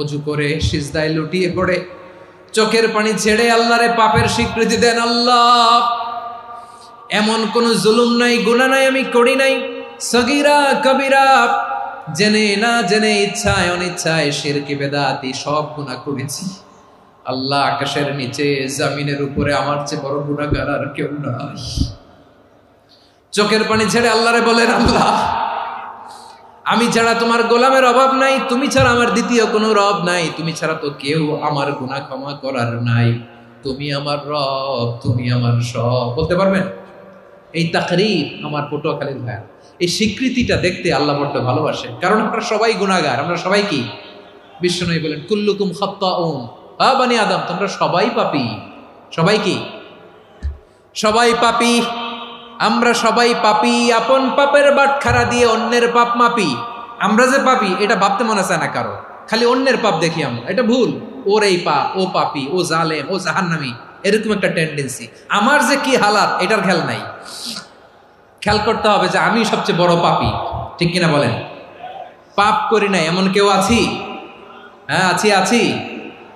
অজু করে সিজদায় লুটিয়ে পড়ে চোখের পানি ছেড়ে আল্লাহরে পাপের স্বীকৃতি দেন। আল্লাহ, এমন কোন জুলুম নাই, গুনাহ নাই আমি করি নাই, সগীরা কবিরা, জেনে না জেনে, ইচ্ছায় অনিচ্ছায়, শিরকি বেদাতি সব গুনাহ করেছি। আল্লাহ, আকাশের নিচে জমিনের উপরে আমার চেয়ে বড় গুনাহগার আর কেউ নাই। চোখের পানি ছেড়ে আল্লাহরে বলেন, আল্লাহ, আমি ছাড়া তোমার গোলামের অভাব নাই, তুমি ছাড়া আমার দ্বিতীয় কোনো রব নাই, তুমি ছাড়া তো কেউ আমার গুনাহ ক্ষমা করার নাই, তুমি আমার রব, তুমি আমার সব। বলতে পারবেন? এই তাকরীর আমার পটুয়াখালীর ভাই, এই স্বীকৃতিটা দেখতে আল্লাহ বড্ড ভালোবাসেন, কারণ আমরা সবাই গুনাহগার। আমরা সবাই কি? বিশ্বনবী বলেন, কুল্লুকুম খাত্তাউন, বানি আদম, তোমরা সবাই পাপী। সবাই কি? সবাই পাপী। আমরা সবাই পাপী। আপন পাপের বাটখারা দিয়ে অন্যের পাপ মাপি। আমরা যে পাপী এটা ভাবতে মনে চায় না কারো, খালি অন্যের পাপ দেখি আমরা, এটা ভুল। ওর এই পাপ, ও পাপী, ও জালেম, ও জাহান্নামী, এরকম একটা টেন্ডেন্সি। আমার যে কি হালাত এটার খেয়াল নাই। খেয়াল করতে হবে যে আমি সবচেয়ে বড় পাপী, ঠিক কিনা বলেন? পাপ করি নাই এমন কেউ আছি? হ্যাঁ, আছি।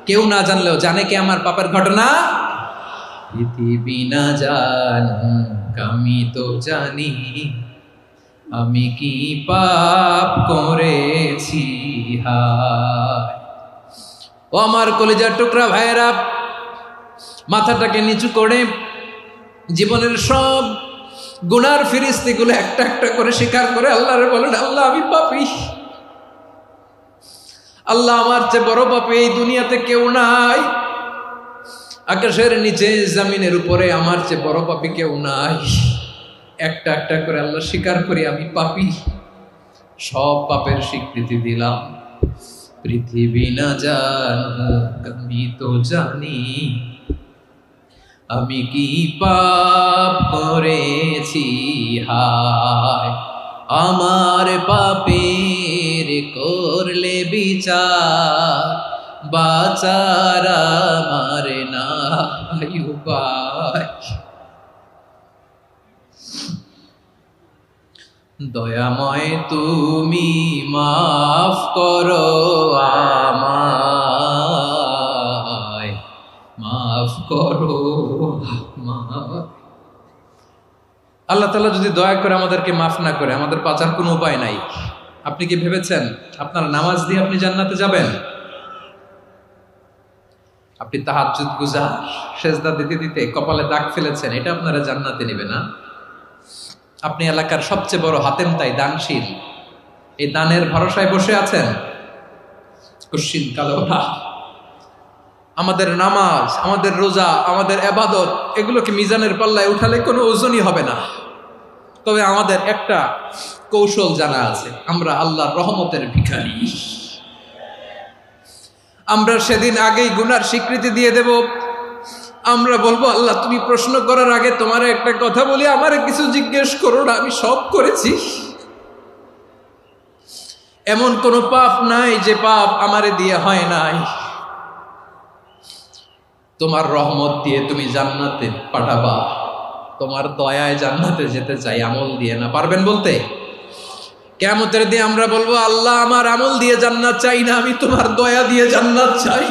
কেউ না জানলেও জানে কে আমার পাপের ঘটনা? পৃথিবী না জানুক আমি তো জানি, আমি কি পাপ করেছি। হায় ও আমার কলিজার টুকরা ভাইয়েরা, মাথাটাকে নিচু করে জীবনের সব গুনার ফিরিস্তিগুলো একটা একটা করে স্বীকার করে আল্লাহরে বলেন, আল্লাহ, আমি পাপী। আল্লাহ, আমার চেয়ে বড় পাপী এই দুনিয়াতে কেউ নাই। আকাশের নিচে জমিনের উপরে আমার চেয়ে বড় পাপী কেউ নাই। একটা একটা করে আল্লাহ স্বীকার করি আমি পাপী। সব পাপের স্বীকৃতি দিলাম। পৃথিবী না জানুক আমি তো জানি, আমি কি পাপ করেছি। হায় আমার পাপের করলে বিচার, বাচার আমার নাই উপায়। দয়াময় তুমি মাফ করো আমায়, মাফ করো আমায়। আল্লাহ তাআলা যদি দয়া করে আমাদেরকে মাফ না করে, আমাদের বাঁচার কোনো উপায় নাই। আপনি কি ভেবেছেন আপনার নামাজ দিয়ে আপনি জান্নাতে যাবেন? আপনি তাহাজ্জুদ গুজার, সেজদা দিতে দিতে কপালে দাগ ফেলেছেন, এটা আপনারা জান্নাতে নেবে না? আপনি এলাকার সবচেয়ে বড় হাতেম তাই, দানশীল, এই দানের ভরসায় বসে আছেন, কুশ্চিন কালো না। আমাদের নামাজ, আমাদের রোজা, আমাদের ইবাদত, এগুলোকে মিজানের পাল্লায় উঠালে কোনো ওজনই হবে না। তবে আমাদের একটা কৌশল জানা আছে, আমরা আল্লাহর রহমতের ভিখারি। আমরা সেদিন আগেই গুনার স্বীকৃতি দিয়ে দেব। আমরা বলবো, আল্লাহ, তুমি প্রশ্ন করার আগে তোমার একটা কথা বলি, আমারে কিছু জিজ্ঞেস করো না, আমি সব করেছি। এমন কোন পাপ নাই যে পাপ আমারে দিয়ে হয় নাই। তোমার রহমত দিয়ে তুমি জান্নাতে পাঠাবা, তোমার দয়ায় জান্নাতে যেতে চাই, আমল দিয়ে না। পারবেন বলতে? কিয়ামতের দিন আমরা বলবো, আল্লাহ, আমার আমল দিয়ে জান্নাত চাই না, আমি তোমার দয়া দিয়ে জান্নাত চাই।